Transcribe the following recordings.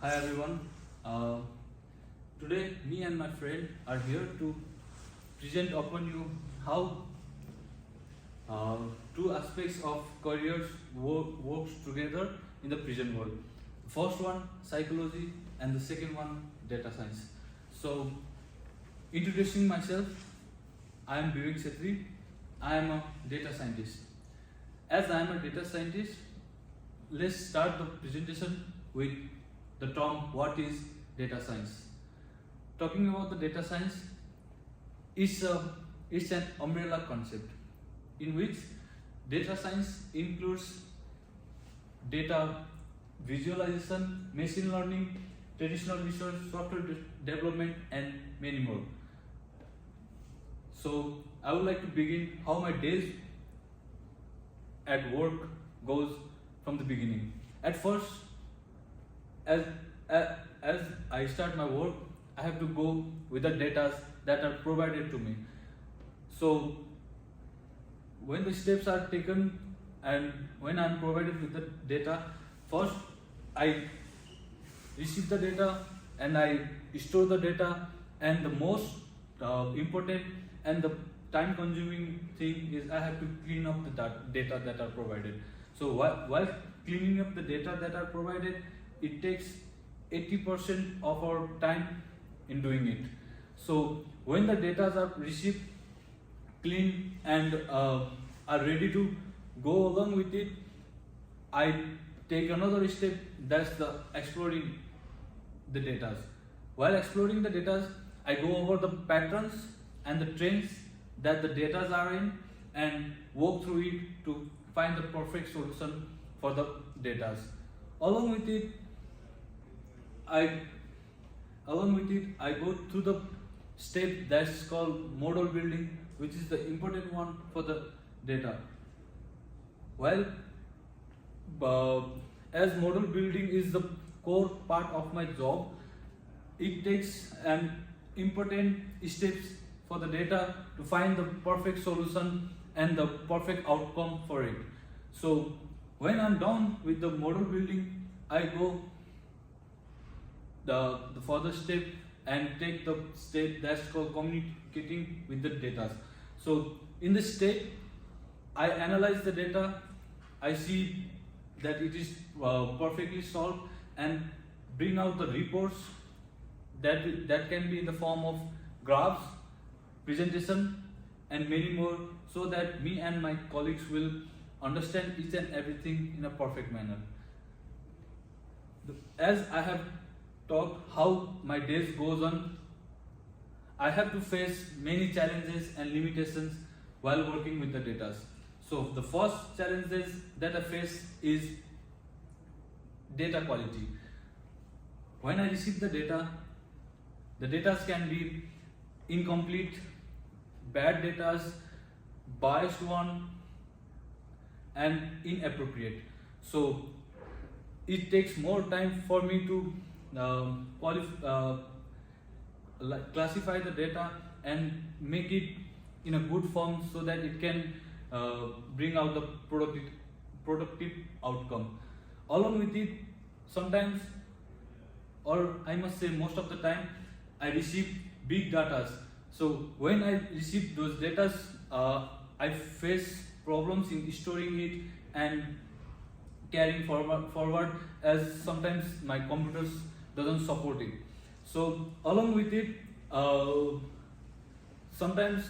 Hi everyone. Uh, Today, me and my friend are here to present upon you how uh, two aspects of careers works together in the present world. The first one, psychology, and the second one, data science. So, introducing myself, I am Vivek Chetri. I am a data scientist. As I am a data scientist, let's start the presentation with the term what is data science. Talking about the data science, it's an umbrella concept in which data science includes data visualization, machine learning, traditional research, software development, and many more. So I would like to begin how my days at work goes from the beginning. At first, as as I start my work, I have to go with the data that are provided to me. So when the steps are taken and when I'm provided with the data, first I receive the data and I store the data, and the most important and the time consuming thing is I have to clean up the data that are provided. So while cleaning up the data that are provided, it takes 80% of our time in doing it. So when the data are received, clean, and are ready to go along with it, I take another step, that's the exploring the data. While exploring the data, I go over the patterns and the trends that the data are in and work through it to find the perfect solution for the data. Along with it, I go through the step that's called model building, which is the important one for the data. While as model building is the core part of my job, it takes an important steps for the data to find the perfect solution and the perfect outcome for it. So when I'm done with the model building, I go the further step and take the step that's called communicating with the data. So in this step, I analyze the data, I see that it is perfectly solved, and bring out the reports that can be in the form of graphs, presentation, and many more, so that me and my colleagues will understand each and everything in a perfect manner. As I have talked how my days goes on, I have to face many challenges and limitations while working with the data. So the first challenges that I face is data quality. When I receive the data can be incomplete, bad data, biased one, and inappropriate. So it takes more time for me to classify the data and make it in a good form so that it can bring out the productive outcome. Along with it, sometimes, or I must say most of the time, I receive big data. So when I receive those data, I face problems in storing it and carrying forward, as sometimes my computers doesn't support it. So along with it, sometimes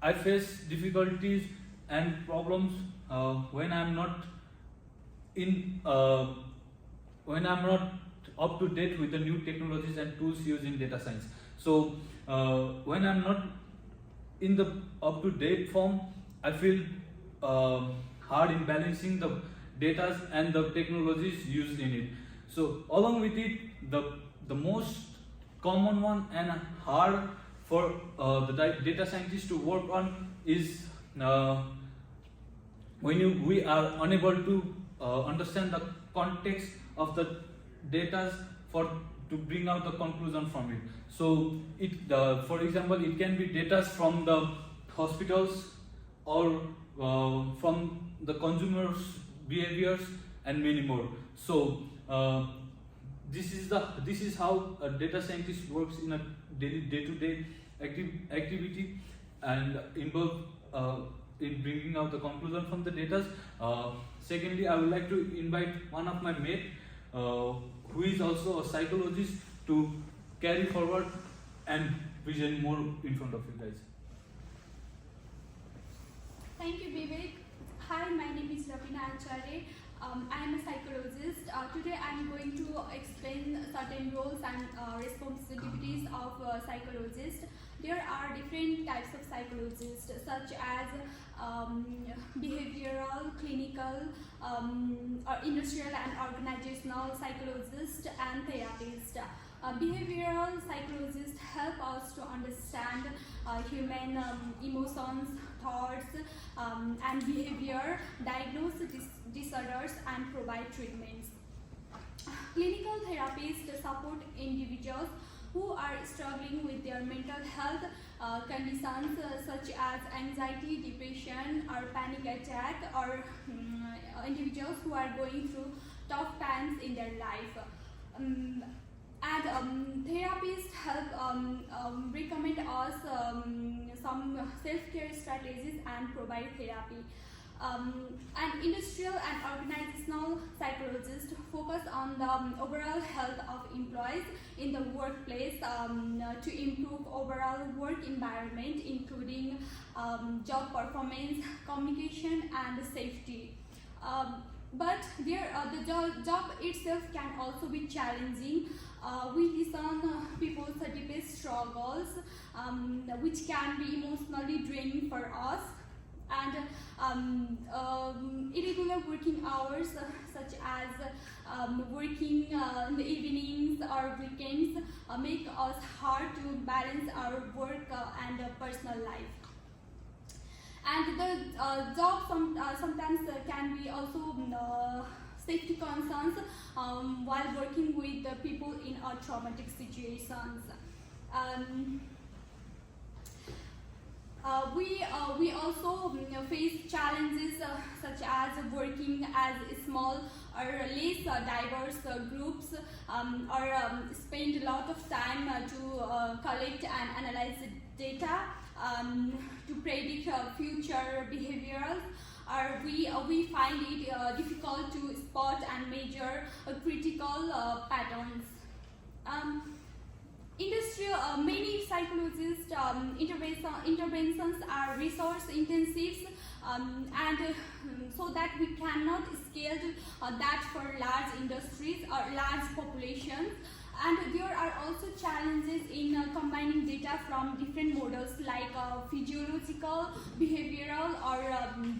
I face difficulties and problems when I'm not up to date with the new technologies and tools used in data science. So when I'm not in the up to date form, I feel hard in balancing the data and the technologies used in it. So along with it, the most common one and hard for the data scientists to work on is when we are unable to understand the context of the data to bring out the conclusion from it. So for example, it can be data from the hospitals or from the consumers behaviors and many more. So this is how a data scientist works in a daily day-to-day activity, and involve in bringing out the conclusion from the data. Secondly, I would like to invite one of my mate who is also a psychologist to carry forward and present more in front of you guys. Thank you, Vivek. Hi, my name is Rabina Acharya. I am a psychologist. Today I am going to explain certain roles and responsibilities of a psychologist. There are different types of psychologists, such as behavioral, clinical, or industrial and organizational psychologists and therapists. Behavioral psychologists help us to understand human emotions, thoughts, and behavior, diagnose disorders, and provide treatments. Clinical therapists support individuals who are struggling with their mental health conditions such as anxiety, depression, or panic attack, or individuals who are going through tough times in their life. Therapists help recommend us some self-care strategies and provide therapy. And industrial and organizational psychologists focus on the overall health of employees in the workplace to improve overall work environment, including job performance, communication, and safety. But the job itself can also be challenging. We listen people's deepest struggles, which can be emotionally draining for us. And irregular working hours, such as working in the evenings or weekends, make us hard to balance our work and personal life. And the job sometimes can be also safety concerns while working with the people in traumatic situations. We also face challenges such as working as small or less diverse groups, or spend a lot of time to collect and analyze data to predict future behaviors. Or we find it difficult to spot and measure critical patterns. Many psychologists interventions are resource intensive, and so that we cannot scale that for large industries or large populations. And there are also challenges in combining data from different models like physiological, behavioral, or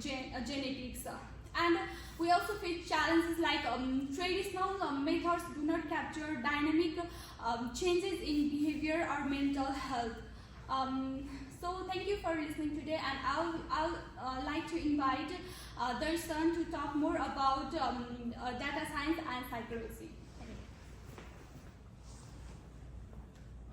genetics. And we also face challenges like traditional methods do not capture dynamic changes in behavior or mental health. So thank you for listening today, and I'll like to invite Darshan to talk more about data science and psychology.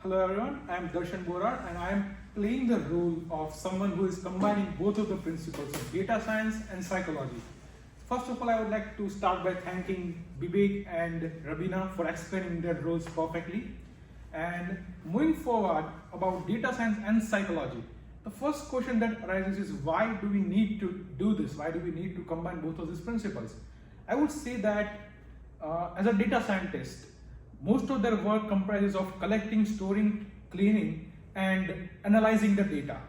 Hello everyone, I am Darshan Borar, and I am playing the role of someone who is combining both of the principles of data science and psychology. First of all, I would like to start by thanking Vivek and Rabina for explaining their roles perfectly. And moving forward about data science and psychology, the first question that arises is, why do we need to do this? Why do we need to combine both of these principles? I would say that as a data scientist, most of their work comprises of collecting, storing, cleaning, and analyzing the data.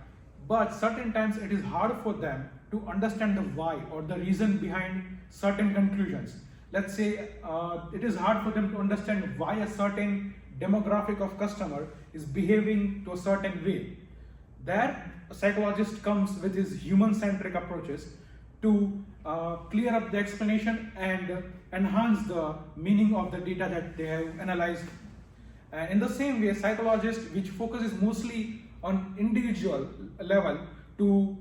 But certain times it is hard for them to understand the why or the reason behind certain conclusions. Let's say it is hard for them to understand why a certain demographic of customer is behaving to a certain way. There, a psychologist comes with his human-centric approaches to clear up the explanation and enhance the meaning of the data that they have analyzed. In the same way, psychologists, which focuses mostly on individual level to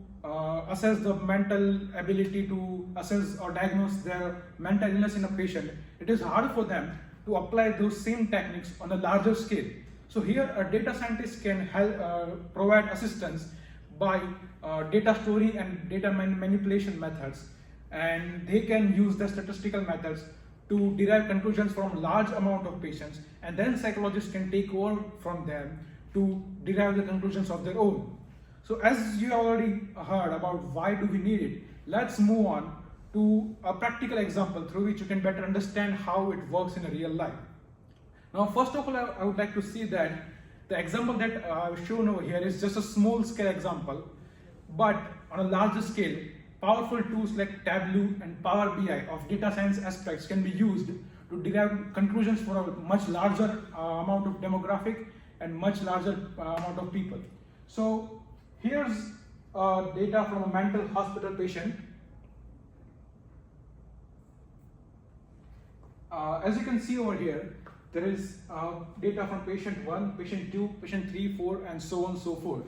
assess the mental ability to assess or diagnose their mental illness in a patient, it is hard for them to apply those same techniques on a larger scale. So here a data scientist can help provide assistance by data storing and data manipulation methods, and they can use the statistical methods to derive conclusions from large amount of patients, and then psychologists can take over from them to derive the conclusions of their own. So as you already heard about why do we need it, let's move on to a practical example through which you can better understand how it works in a real life. Now, first of all, I would like to see that the example that I've shown over here is just a small scale example, but on a larger scale, powerful tools like Tableau and Power BI of data science aspects can be used to derive conclusions for a much larger amount of demographic and much larger amount of people. So here's data from a mental hospital patient. As you can see over here, there is data from patient 1, patient 2, patient 3, 4, and so on and so forth.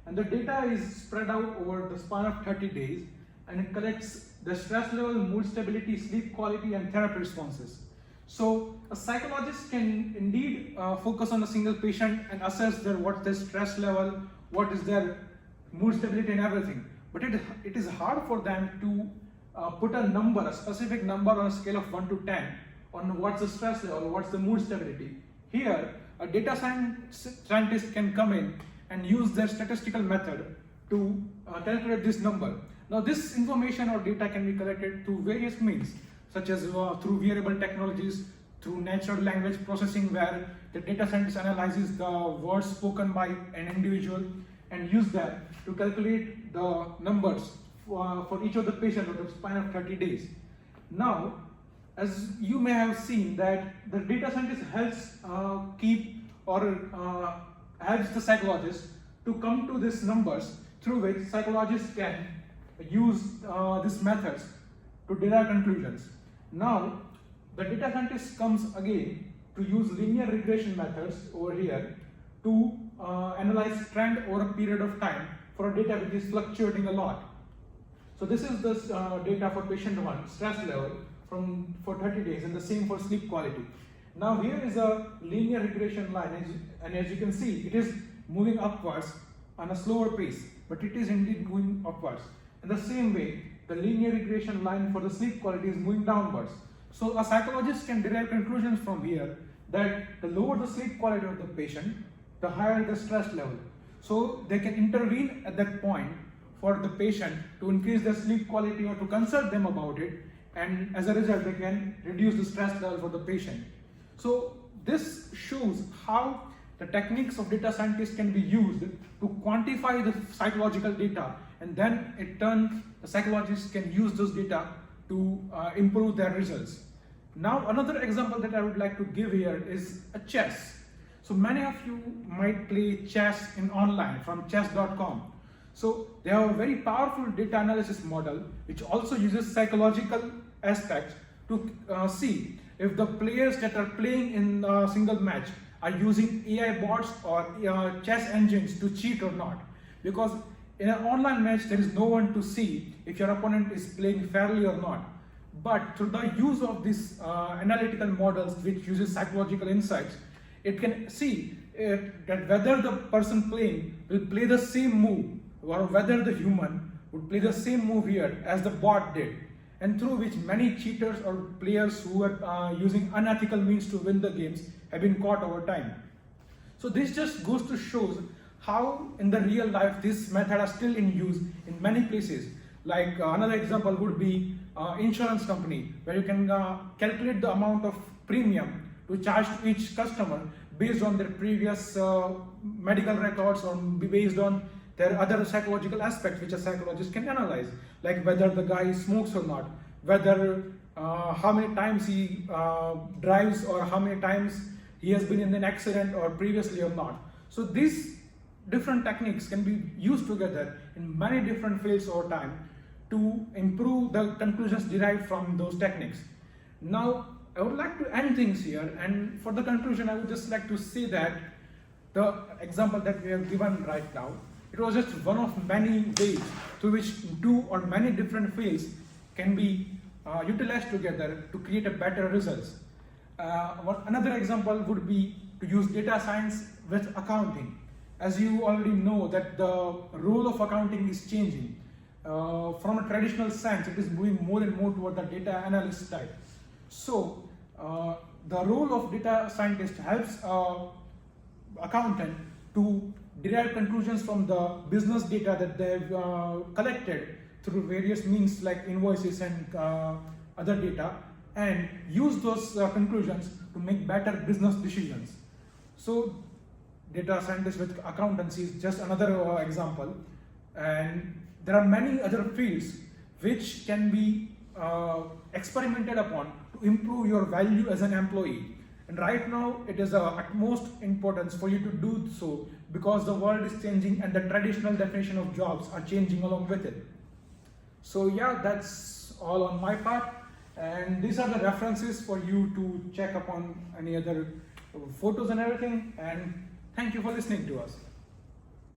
And the data is spread out over the span of 30 days, and it collects the stress level, mood stability, sleep quality, and therapy responses. So a psychologist can indeed focus on a single patient and assess what's their stress level, what is their mood stability and everything. But it is hard for them to put a number, a specific number on a scale of 1 to 10 on what's the stress level, what's the mood stability. Here, a data scientist can come in and use their statistical method to calculate this number. Now, this information or data can be collected through various means, such as through wearable technologies, through natural language processing, where the data scientist analyzes the words spoken by an individual and use that to calculate the numbers for each of the patients over the span of 30 days. Now, as you may have seen that the data scientist helps helps the psychologist to come to these numbers through which psychologists can use these methods to derive conclusions. Now, the data scientist comes again to use linear regression methods over here to analyze trend over a period of time for a data which is fluctuating a lot. So this is this data for patient 1, stress level for 30 days, and the same for sleep quality. Now here is a linear regression line, and as you can see, it is moving upwards on a slower pace, but it is indeed moving upwards. In the same way, the linear regression line for the sleep quality is moving downwards. So a psychologist can derive conclusions from here that the lower the sleep quality of the patient, the higher the stress level. So they can intervene at that point for the patient to increase their sleep quality or to consult them about it, and as a result they can reduce the stress level for the patient. So this shows how the techniques of data scientists can be used to quantify the psychological data, and then in turn the psychologists can use those data to improve their results. Now another example that I would like to give here is a chess. So many of you might play chess in online from chess.com. So they have a very powerful data analysis model which also uses psychological aspects to see if the players that are playing in a single match are using AI bots or chess engines to cheat or not. Because in an online match there is no one to see if your opponent is playing fairly or not. But through the use of these analytical models which uses psychological insights, it can see that whether the person playing will play the same move, or whether the human would play the same move here as the bot did, and through which many cheaters or players who are using unethical means to win the games have been caught over time. So this just goes to show how in the real life this method are still in use in many places. Like another example would be insurance company, where you can calculate the amount of premium to charge to each customer based on their previous medical records, or based on their other psychological aspects which a psychologist can analyze, like whether the guy smokes or not, whether how many times he drives, or how many times he has been in an accident or previously or not. So these different techniques can be used together in many different fields over time to improve the conclusions derived from those techniques. Now, I would like to end things here, and for the conclusion, I would just like to say that the example that we have given right now, it was just one of many ways through which two or many different fields can be utilized together to create a better results. Another example would be to use data science with accounting. As you already know that the role of accounting is changing. From a traditional sense, it is moving more and more toward the data analyst type. So the role of data scientist helps accountant to derive conclusions from the business data that they've collected through various means like invoices and other data, and use those conclusions to make better business decisions. So data scientist with accountancy is just another example, and there are many other fields which can be experimented upon to improve your value as an employee. And right now it is of utmost importance for you to do so, because the world is changing and the traditional definition of jobs are changing along with it. So yeah, that's all on my part, and these are the references for you to check upon any other photos and everything, and thank you for listening to us.